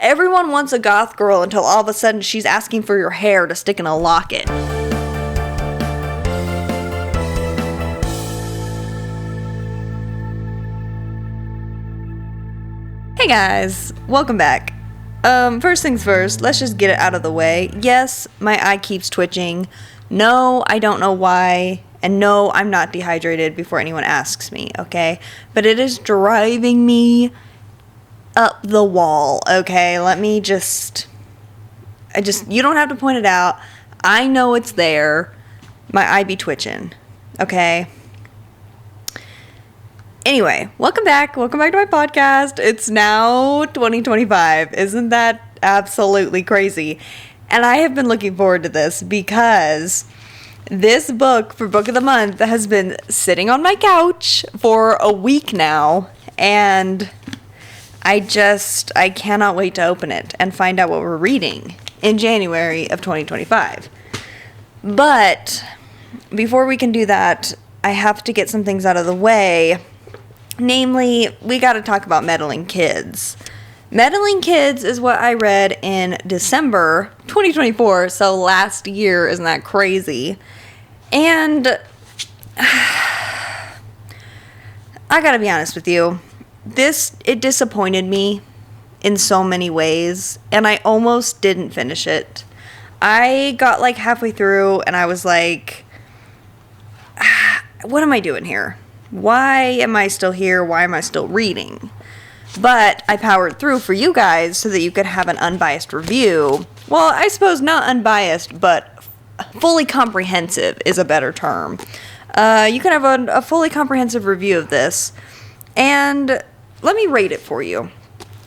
Everyone wants a goth girl until all of a sudden she's asking for your hair to stick in a locket. Hey guys, welcome back. First things first, let's just get it out of the way. Yes, my eye keeps twitching. No, I don't know why. And no, I'm not dehydrated before anyone asks me, okay? But it is driving me up the wall, okay? You don't have to point it out. I know it's there. My eye be twitching, okay? Anyway, welcome back. Welcome back to my podcast. It's now 2025. Isn't that absolutely crazy? And I have been looking forward to this because this book for Book of the Month has been sitting on my couch for a week now. And I cannot wait to open it and find out what we're reading in January of 2025. But before we can do that, I have to get some things out of the way. Namely, we got to talk about Meddling Kids. Meddling Kids is what I read in December 2024, so last year. Isn't that crazy? And I gotta be honest with you, it disappointed me in so many ways, and I almost didn't finish it. I got like halfway through, and I was like, what am I doing here? Why am I still here? Why am I still reading? But I powered through for you guys so that you could have an unbiased review. Well, I suppose not unbiased, but fully comprehensive is a better term. You can have a fully comprehensive review of this. And let me rate it for you.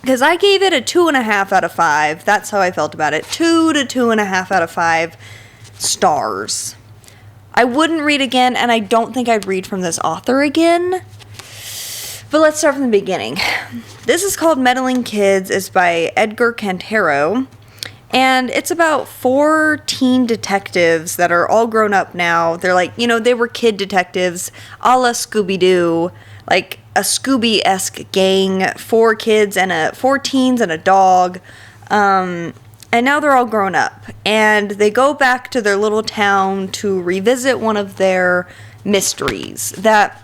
Because I gave it a 2.5 out of 5. That's how I felt about it. 2 to 2.5 out of 5 stars. I wouldn't read again, and I don't think I'd read from this author again. But let's start from the beginning. This is called Meddling Kids. It's by Edgar Cantero. And it's about 4 teen detectives that are all grown up now. They're like, they were kid detectives, a la Scooby-Doo. Like a Scooby-esque gang, 4 teens and a dog. And now they're all grown up, and they go back to their little town to revisit one of their mysteries that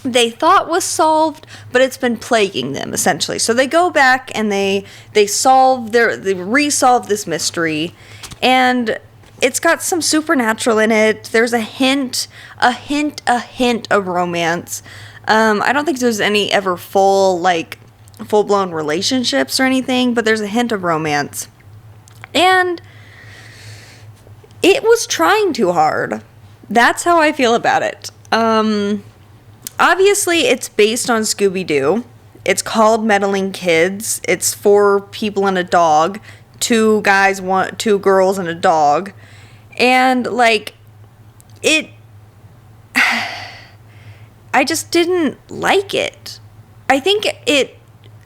they thought was solved, but it's been plaguing them, essentially. So they go back and they resolve this mystery, and it's got some supernatural in it. There's a hint of romance. I don't think there's any ever full-blown relationships or anything, but there's a hint of romance. And it was trying too hard. That's how I feel about it. Obviously, it's based on Scooby-Doo. It's called Meddling Kids. It's 4 people and a dog. 2 guys, 2 girls, and a dog. And, I just didn't like it. I think it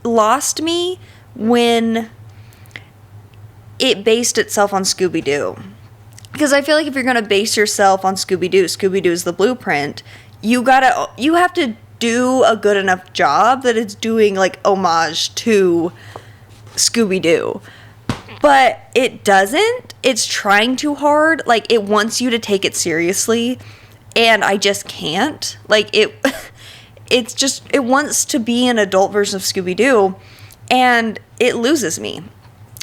lost me when it based itself on Scooby-Doo. Because I feel like if you're going to base yourself on Scooby-Doo is the blueprint, you have to do a good enough job that it's doing, homage to Scooby-Doo. But it doesn't. It's trying too hard. It wants you to take it seriously, and I just can't. It wants to be an adult version of Scooby-Doo, and it loses me.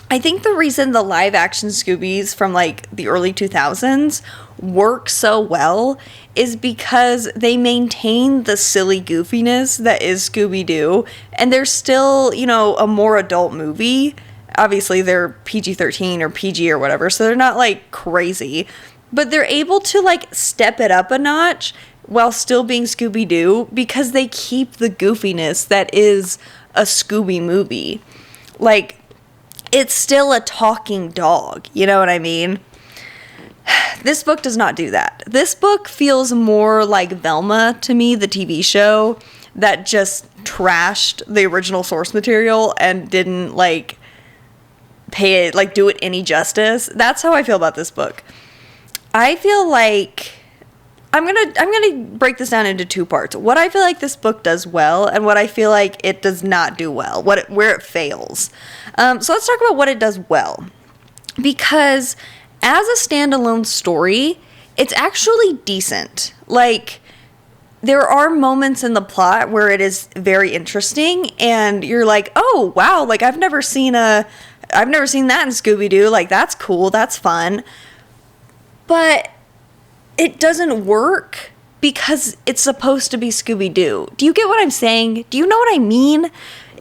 I think the reason the live-action Scoobies from, the early 2000s work so well is because they maintain the silly goofiness that is Scooby-Doo, and they're still, a more adult movie. Obviously, they're PG-13 or PG or whatever, so they're not, crazy. But they're able to, step it up a notch while still being Scooby-Doo because they keep the goofiness that is a Scooby movie. It's still a talking dog, you know what I mean? This book does not do that. This book feels more like Velma to me, the TV show, that just trashed the original source material and didn't, pay it, do it any justice. That's how I feel about this book. I feel like I'm gonna break this down into two parts. What I feel like this book does well, and what I feel like it does not do well. Where it fails. So let's talk about what it does well, because as a standalone story, it's actually decent. Like, there are moments in the plot where it is very interesting, and you're like, oh wow, like I've never seen that in Scooby-Doo. Like, that's cool, that's fun. But it doesn't work because it's supposed to be Scooby-Doo. Do you get what I'm saying? Do you know what I mean?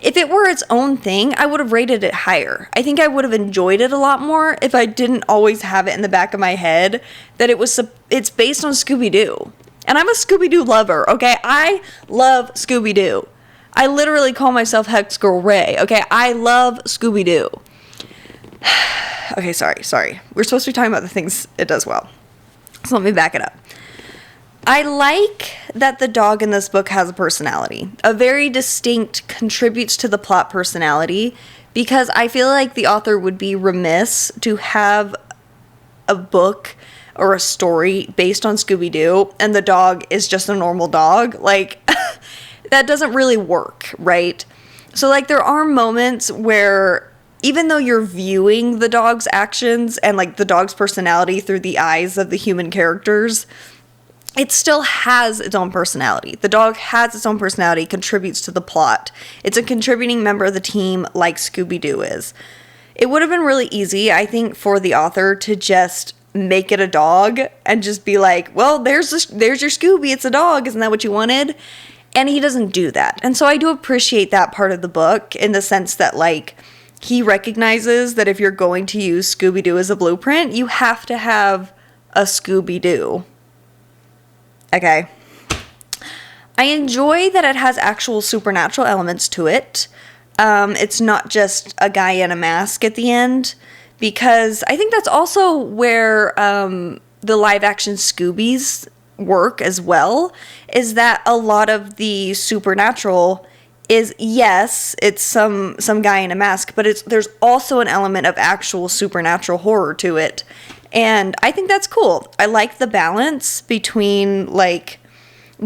If it were its own thing, I would have rated it higher. I think I would have enjoyed it a lot more if I didn't always have it in the back of my head that it's based on Scooby-Doo. And I'm a Scooby-Doo lover, okay? I love Scooby-Doo. I literally call myself Hex Girl Ray, okay? I love Scooby-Doo. Okay, sorry. We're supposed to be talking about the things it does well. So let me back it up. I like that the dog in this book has a personality. A very distinct, contributes to the plot personality, because I feel like the author would be remiss to have a book or a story based on Scooby-Doo and the dog is just a normal dog. Like, that doesn't really work, right? So, like, there are moments where even though you're viewing the dog's actions and, like, the dog's personality through the eyes of the human characters, it still has its own personality. The dog has its own personality, contributes to the plot. It's a contributing member of the team like Scooby-Doo is. It would have been really easy, I think, for the author to just make it a dog and just be like, well, there's your Scooby, it's a dog, isn't that what you wanted? And he doesn't do that. And so I do appreciate that part of the book in the sense that, like, he recognizes that if you're going to use Scooby-Doo as a blueprint, you have to have a Scooby-Doo. Okay. I enjoy that it has actual supernatural elements to it. It's not just a guy in a mask at the end, because I think that's also where the live-action Scoobies work as well, is that a lot of the supernatural is, yes, it's some guy in a mask, but there's also an element of actual supernatural horror to it. And I think that's cool. I like the balance between, like,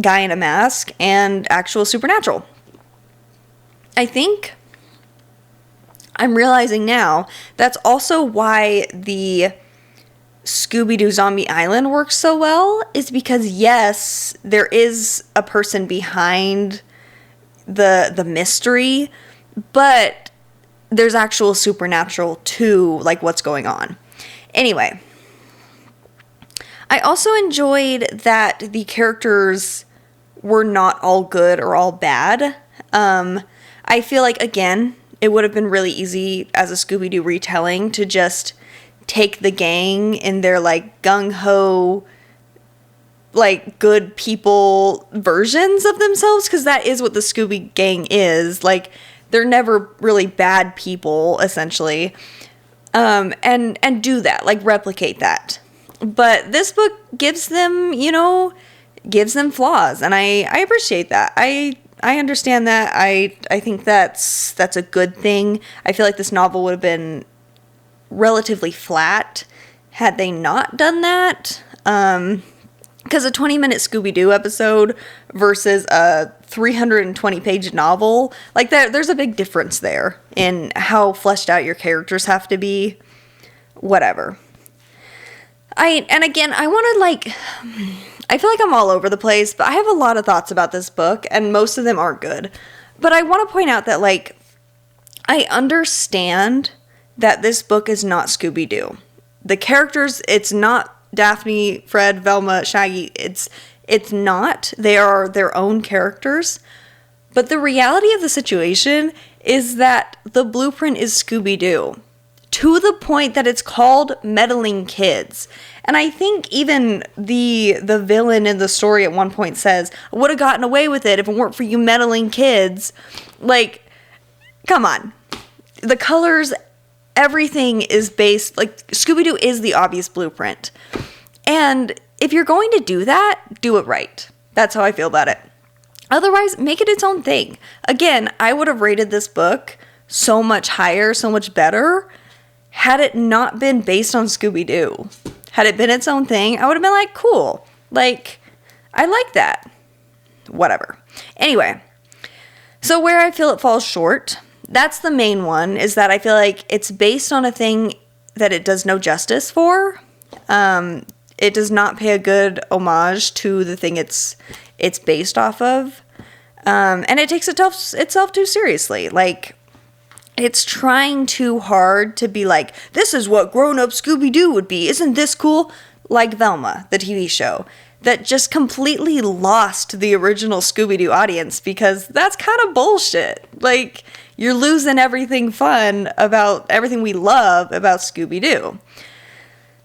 guy in a mask and actual supernatural. I think I'm realizing now that's also why the Scooby-Doo Zombie Island works so well, is because, yes, there is a person behind the mystery, but there's actual supernatural to, like, what's going on. Anyway, I also enjoyed that the characters were not all good or all bad. I feel like, again, it would have been really easy as a Scooby-Doo retelling to just take the gang in their, like, gung-ho, like, good people versions of themselves, because that is what the Scooby gang is. Like, they're never really bad people, essentially. And do that, like, replicate that. But this book gives them, gives them flaws, and I appreciate that. I understand that. I think that's a good thing. I feel like this novel would have been relatively flat had they not done that. Because a 20-minute Scooby-Doo episode versus a 320-page novel, like, there's a big difference there in how fleshed out your characters have to be. Whatever. And again, I want to, like, I feel like I'm all over the place, but I have a lot of thoughts about this book, and most of them aren't good. But I want to point out that, like, I understand that this book is not Scooby-Doo. The characters, it's not Daphne, Fred, Velma, Shaggy. It's not. They are their own characters. But the reality of the situation is that the blueprint is Scooby-Doo, to the point that it's called Meddling Kids. And I think even the villain in the story at one point says, I would have gotten away with it if it weren't for you meddling kids. Like, come on. The colors, everything is based, like, Scooby-Doo is the obvious blueprint. And if you're going to do that, do it right. That's how I feel about it. Otherwise, make it its own thing. Again, I would have rated this book so much higher, so much better, had it not been based on Scooby-Doo. Had it been its own thing, I would have been like, cool. Like, I like that. Whatever. Anyway, so where I feel it falls short, that's the main one, is that I feel like it's based on a thing that it does no justice for. It does not pay a good homage to the thing it's based off of. And it takes itself too seriously. Like, it's trying too hard to be like, this is what grown-up Scooby-Doo would be. Isn't this cool? Like Velma, the TV show, that just completely lost the original Scooby-Doo audience because that's kind of bullshit. Like, you're losing everything fun about everything we love about Scooby-Doo.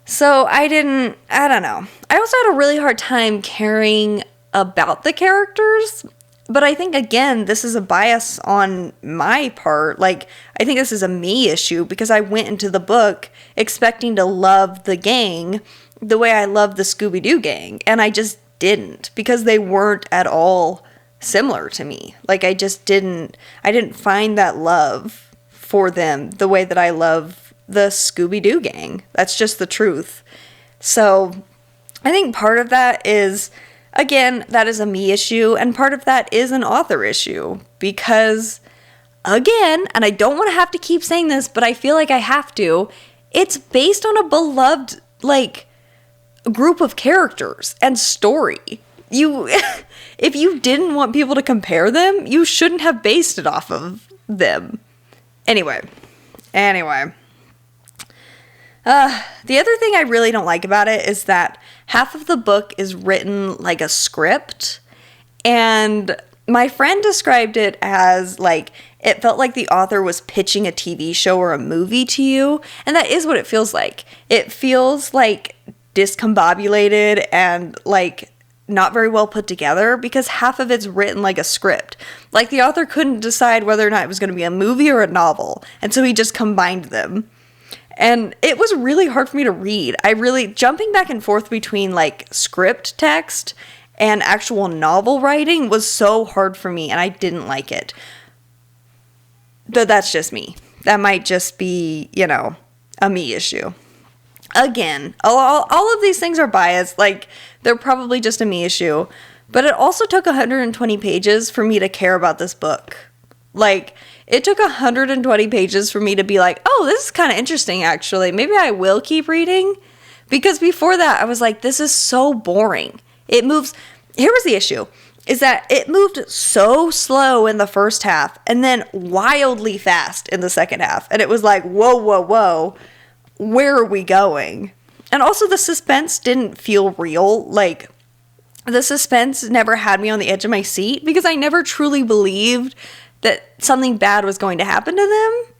So I don't know. I also had a really hard time caring about the characters, but I think, again, this is a bias on my part. Like, I think this is a me issue because I went into the book expecting to love the gang the way I love the Scooby-Doo gang, and I just didn't because they weren't at all similar to me. Like, I didn't find that love for them the way that I love the Scooby-Doo gang. That's just the truth. So I think part of that is, again, that is a me issue, and part of that is an author issue because, again, and I don't want to have to keep saying this, but I feel like I have to, it's based on a beloved, like, group of characters and story. If you didn't want people to compare them, you shouldn't have based it off of them. Anyway. The other thing I really don't like about it is that half of the book is written like a script, and my friend described it as, like, it felt like the author was pitching a TV show or a movie to you, and that is what it feels like. It feels, like, discombobulated and, like, not very well put together because half of it's written like a script. Like, the author couldn't decide whether or not it was going to be a movie or a novel, and so he just combined them. And it was really hard for me to read. Jumping back and forth between, like, script text and actual novel writing was so hard for me, and I didn't like it. But that's just me. That might just be, a me issue. Again, all of these things are biased. Like, they're probably just a me issue. But it also took 120 pages for me to care about this book. Like, it took 120 pages for me to be like, oh, this is kind of interesting, actually. Maybe I will keep reading. Because before that, I was like, this is so boring. Here was the issue, is that it moved so slow in the first half and then wildly fast in the second half. And it was like, whoa, where are we going? And also the suspense didn't feel real. Like, the suspense never had me on the edge of my seat because I never truly believed that something bad was going to happen to them.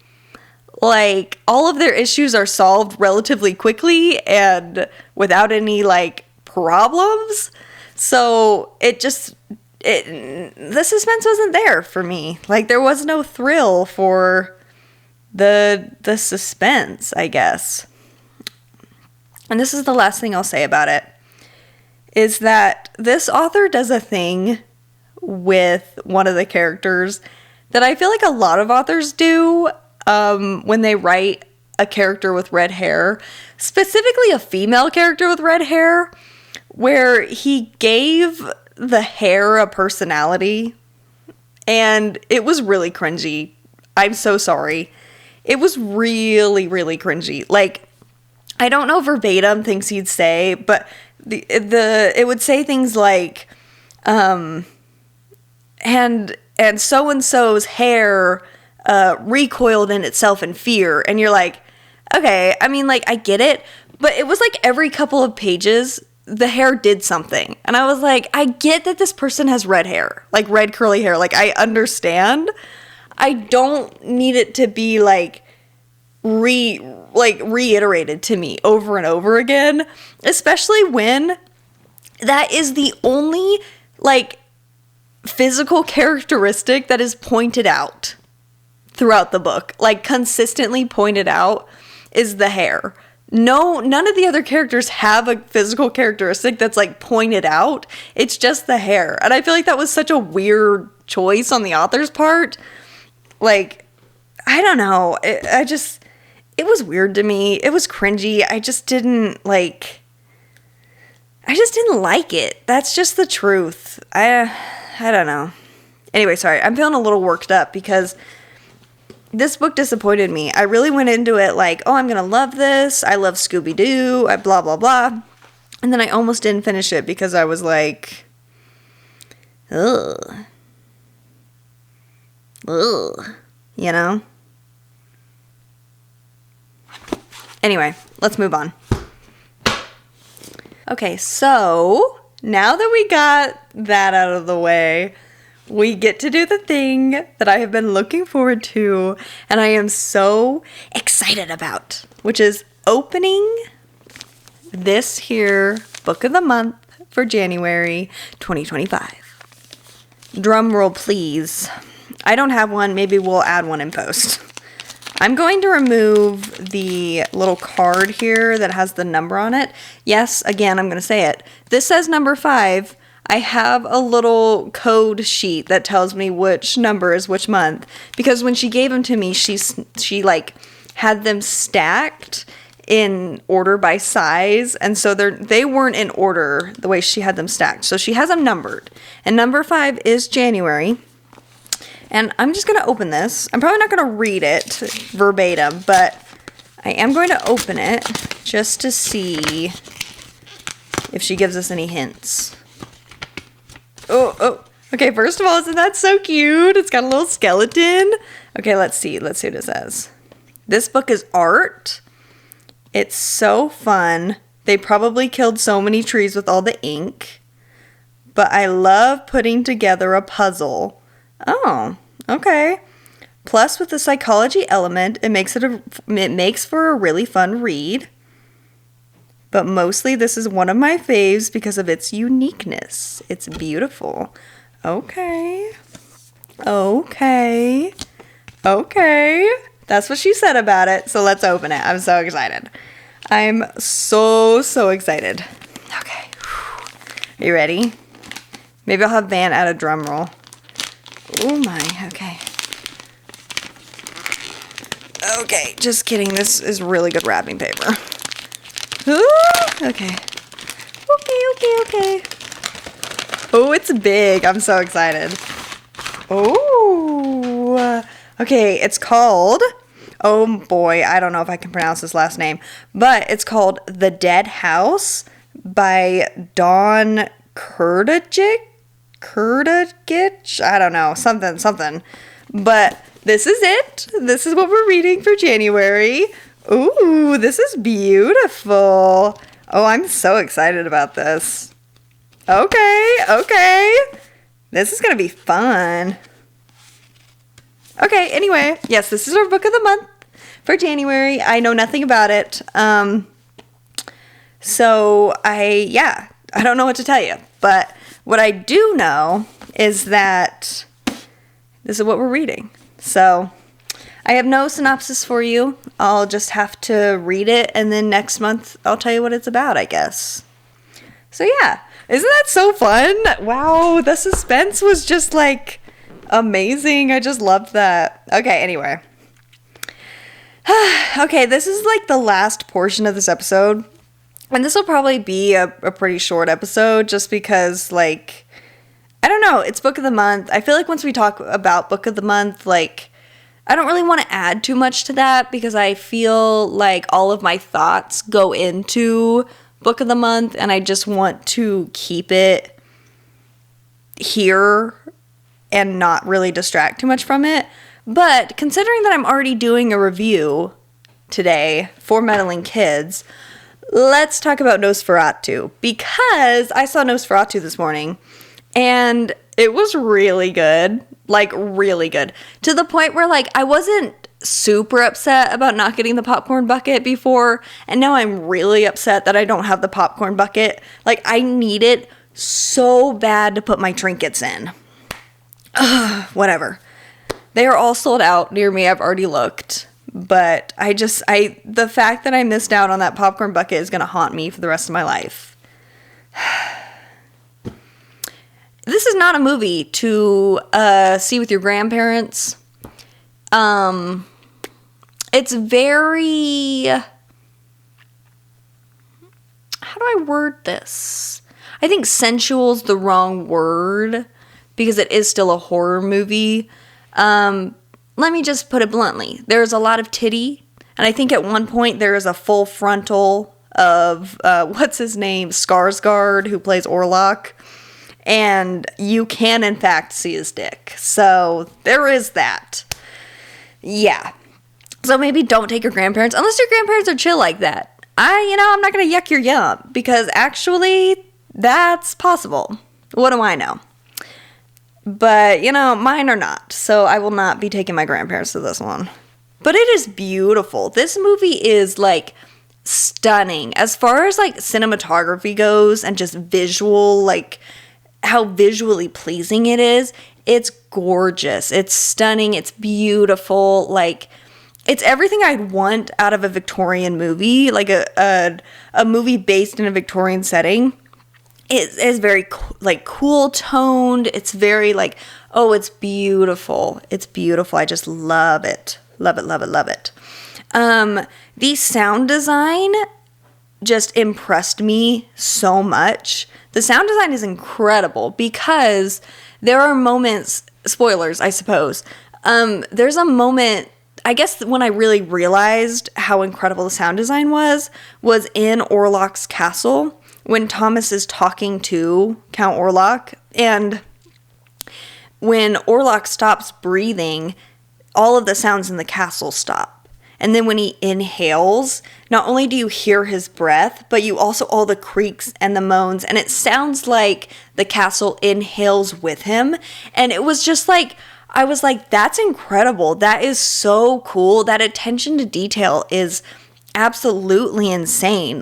Like, all of their issues are solved relatively quickly and without any, like, problems. So the suspense wasn't there for me. Like, there was no thrill for the suspense, I guess. And this is the last thing I'll say about it, is that this author does a thing with one of the characters that I feel like a lot of authors do when they write a character with red hair, specifically a female character with red hair, where he gave the hair a personality, and it was really cringy. I'm so sorry. It was really, really cringy. Like, I don't know verbatim things he'd say, but it would say things like, and so-and-so's hair recoiled in itself in fear. And you're like, okay, I mean, like, I get it. But it was like every couple of pages, the hair did something. And I was like, I get that this person has red hair, like red curly hair. Like, I understand. I don't need it to be like reiterated to me over and over again, especially when that is the only, like, physical characteristic that is pointed out throughout the book, like, consistently pointed out, is the hair. None of the other characters have a physical characteristic that's, like, pointed out. It's just the hair. And I feel like that was such a weird choice on the author's part. Like, I don't know. It was weird to me. It was cringy. I just didn't, like, I just didn't like it. That's just the truth. I don't know. Anyway, sorry. I'm feeling a little worked up because this book disappointed me. I really went into it like, oh, I'm going to love this. I love Scooby-Doo. I blah, blah, blah. And then I almost didn't finish it because I was like, ugh. Ugh. You know? Anyway, let's move on. Okay, so now that we got that out of the way, we get to do the thing that I have been looking forward to and I am so excited about, which is opening this here book of the month for January 2025. Drum roll, please. I don't have one. Maybe we'll add one in post. I'm going to remove the little card here that has the number on it. Yes, again, I'm going to say it. This says number 5. I have a little code sheet that tells me which number is which month. Because when she gave them to me, she like had them stacked in order by size. And so they weren't in order the way she had them stacked. So she has them numbered. And number 5 is January. And I'm just going to open this. I'm probably not going to read it verbatim, but I am going to open it just to see if she gives us any hints. Oh. Okay, first of all, isn't that so cute? It's got a little skeleton. Okay, let's see. Let's see what it says. This book is art. It's so fun. They probably killed so many trees with all the ink. But I love putting together a puzzle. Oh, okay. Plus, with the psychology element, it makes for a really fun read. But mostly, this is one of my faves because of its uniqueness. It's beautiful. Okay. That's what she said about it. So let's open it. I'm so excited. I'm so excited. Okay. Are you ready? Maybe I'll have Van add a drum roll. Oh my, okay. Okay, just kidding. This is really good wrapping paper. Ooh, okay. Okay. Oh, it's big. I'm so excited. Oh, okay. It's called, oh boy, I don't know if I can pronounce this last name, but it's called The Dead House by Dawn Kurtajik. I don't know, something. But this is it. This is what we're reading for January. Ooh, this is beautiful. Oh, I'm so excited about this. Okay. This is going to be fun. Okay, anyway, yes, this is our book of the month for January. I know nothing about it. So I don't know what to tell you, but what I do know is that this is what we're reading. So I have no synopsis for you. I'll just have to read it, and then next month I'll tell you what it's about, I guess. So yeah, isn't that so fun? Wow, the suspense was just like amazing. I just loved that. Okay, anyway. Okay, this is like the last portion of this episode. And this will probably be a pretty short episode just because, like, I don't know, it's book of the month. I feel like once we talk about book of the month, like, I don't really want to add too much to that because I feel like all of my thoughts go into book of the month and I just want to keep it here and not really distract too much from it. But considering that I'm already doing a review today for Meddling Kids, let's talk about Nosferatu, because I saw Nosferatu this morning and it was really good, like really good, to the point where like I wasn't super upset about not getting the popcorn bucket before, and now I'm really upset that I don't have the popcorn bucket. Like I need it so bad to put my trinkets in. Whatever. They are all sold out near me. I've already looked. But the fact that I missed out on that popcorn bucket is going to haunt me for the rest of my life. This is not a movie to see with your grandparents. It's very, how how do I word this? I think sensual's the wrong word because it is still a horror movie. Let me just put it bluntly. There's a lot of titty, and I think at one point there is a full frontal of, what's his name? Skarsgård, who plays Orlok. And you can, in fact, see his dick. So there is that. Yeah. So maybe don't take your grandparents, unless your grandparents are chill like that. I'm not going to yuck your yum, because actually, that's possible. What do I know? But, mine are not. So I will not be taking my grandparents to this one. But it is beautiful. This movie is, stunning. As far as, cinematography goes and just visual, how visually pleasing it is, it's gorgeous. It's stunning. It's beautiful. It's everything I'd want out of a Victorian movie, like a movie based in a Victorian setting. It is very, cool toned. It's very, it's beautiful. It's beautiful. I just love it. Love it, love it, love it. The sound design just impressed me so much. The sound design is incredible because there are moments, spoilers, I suppose. There's a moment, I guess, when I really realized how incredible the sound design was in Orlok's castle when Thomas is talking to Count Orlok. And when Orlok stops breathing, all of the sounds in the castle stop. And then when he inhales, not only do you hear his breath, but you also all the creaks and the moans. And it sounds like the castle inhales with him. And it was just I was like, that's incredible. That is so cool. That attention to detail is absolutely insane.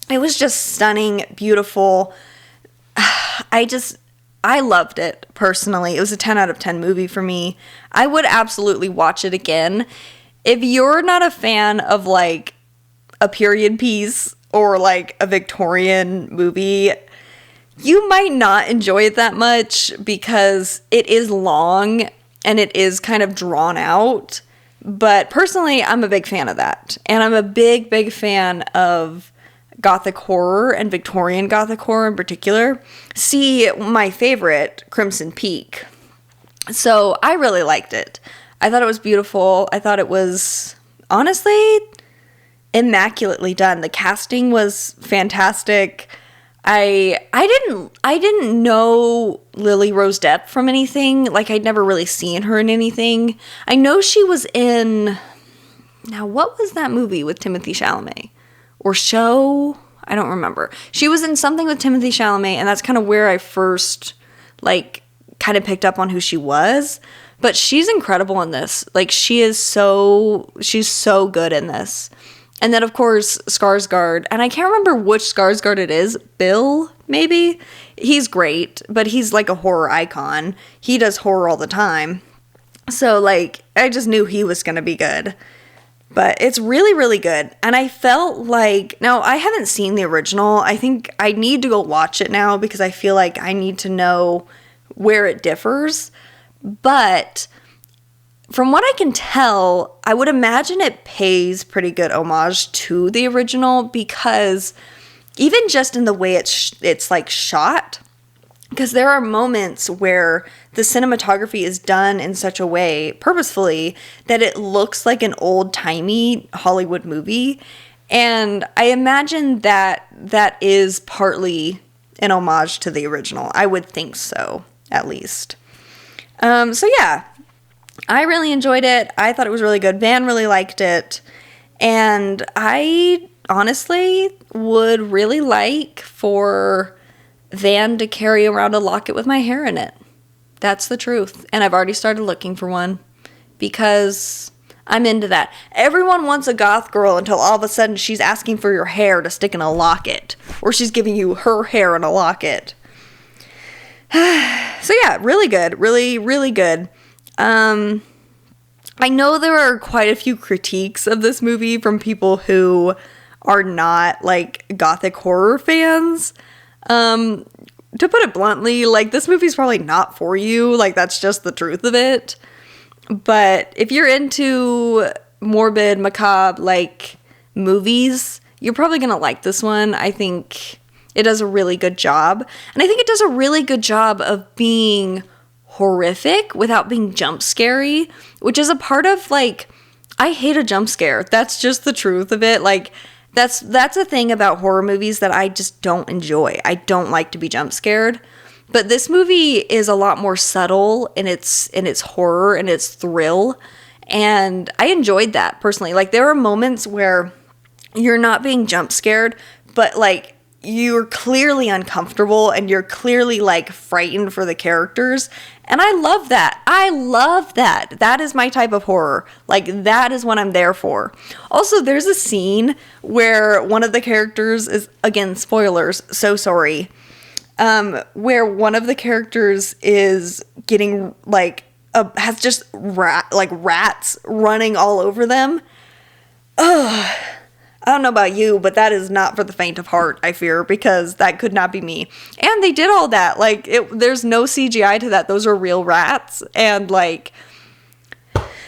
It was just stunning, beautiful. I loved it, personally. It was a 10 out of 10 movie for me. I would absolutely watch it again. If you're not a fan of, a period piece or, a Victorian movie, you might not enjoy it that much because it is long and it is kind of drawn out. But personally, I'm a big fan of that. And I'm a big, big fan of Gothic horror and Victorian Gothic horror in particular. See, my favorite, Crimson Peak. So I really liked it. I thought it was beautiful. I thought it was, honestly, immaculately done. The casting was fantastic. I didn't know Lily Rose Depp from anything. I'd never really seen her in anything. I know she was in, now what was that movie with Timothée Chalamet? Or Show? I don't remember. She was in something with Timothée Chalamet, and that's kind of where I first, kind of picked up on who she was. But she's incredible in this. She's so good in this. And then, of course, Skarsgård. And I can't remember which Skarsgård it is. Bill, maybe? He's great, but he's a horror icon. He does horror all the time. So, I just knew he was going to be good. But it's really, really good. And I felt now, I haven't seen the original. I think I need to go watch it now because I feel like I need to know where it differs. But from what I can tell, I would imagine it pays pretty good homage to the original because even just in the way it's shot, because there are moments where the cinematography is done in such a way, purposefully, that it looks like an old-timey Hollywood movie. And I imagine that is partly an homage to the original. I would think so, at least. So yeah, I really enjoyed it. I thought it was really good. Van really liked it. And I honestly would really like for Van to carry around a locket with my hair in it. That's the truth. And I've already started looking for one because I'm into that. Everyone wants a goth girl until all of a sudden she's asking for your hair to stick in a locket, or she's giving you her hair in a locket. So yeah, really good. Really, really good. I know there are quite a few critiques of this movie from people who are not gothic horror fans. To put it bluntly, this movie's probably not for you. That's just the truth of it. But if you're into morbid, macabre, movies, you're probably going to like this one. I think it does a really good job. And I think it does a really good job of being horrific without being jump scary, which is a part of, like, I hate a jump scare. That's just the truth of it. Like, that's a thing about horror movies that I just don't enjoy. I don't like to be jump scared. But this movie is a lot more subtle in its horror and its thrill. And I enjoyed that personally. Like, there are moments where you're not being jump scared, but, like, you're clearly uncomfortable and you're clearly, like, frightened for the characters. And I love that. I love that. That is my type of horror. Like, that is what I'm there for. Also, there's a scene where one of the characters is, again, spoilers, so sorry, where one of the characters is getting, like, has just rats running all over them. Ugh. I don't know about you, but that is not for the faint of heart, I fear, because that could not be me. And they did all that. Like, there's no CGI to that. Those are real rats. And, like,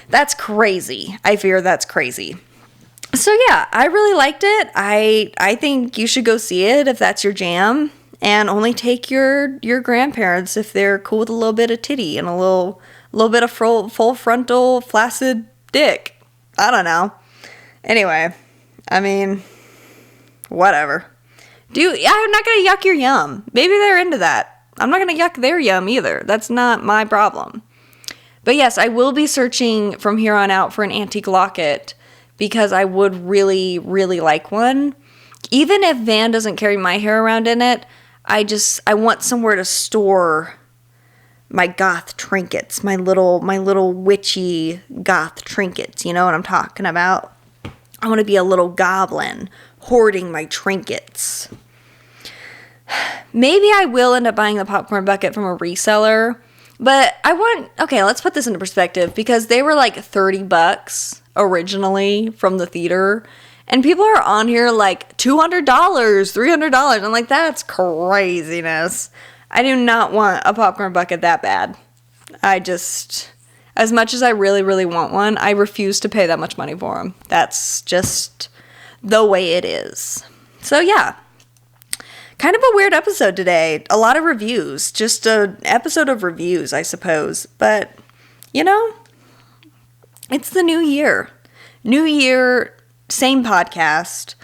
that's crazy. I fear that's crazy. So, yeah, I really liked it. I think you should go see it if that's your jam. And only take your grandparents if they're cool with a little bit of titty and a little bit of full frontal flaccid dick. I don't know. Anyway, I mean, whatever. I'm not going to yuck your yum. Maybe they're into that. I'm not going to yuck their yum either. That's not my problem. But yes, I will be searching from here on out for an antique locket because I would really, really like one. Even if Van doesn't carry my hair around in it, I want somewhere to store my goth trinkets, my little witchy goth trinkets. You know what I'm talking about? I want to be a little goblin hoarding my trinkets. Maybe I will end up buying the popcorn bucket from a reseller, but okay, let's put this into perspective because they were like $30 originally from the theater, and people are on here like $200, $300. I'm like, that's craziness. I do not want a popcorn bucket that bad. As much as I really, really want one, I refuse to pay that much money for them. That's just the way it is. So yeah, kind of a weird episode today. A lot of reviews. Just an episode of reviews, I suppose. But, you know, it's the new year. New year, same podcast,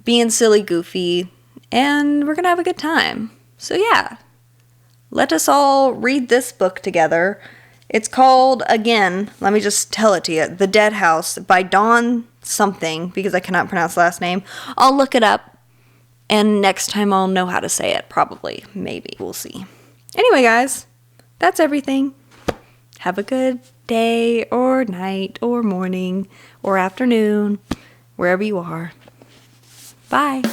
being silly goofy, and we're going to have a good time. So yeah, let us all read this book together. It's called, again, let me just tell it to you, The Dead House by Dawn something, because I cannot pronounce the last name. I'll look it up, and next time I'll know how to say it, probably, maybe. We'll see. Anyway, guys, that's everything. Have a good day, or night, or morning, or afternoon, wherever you are. Bye.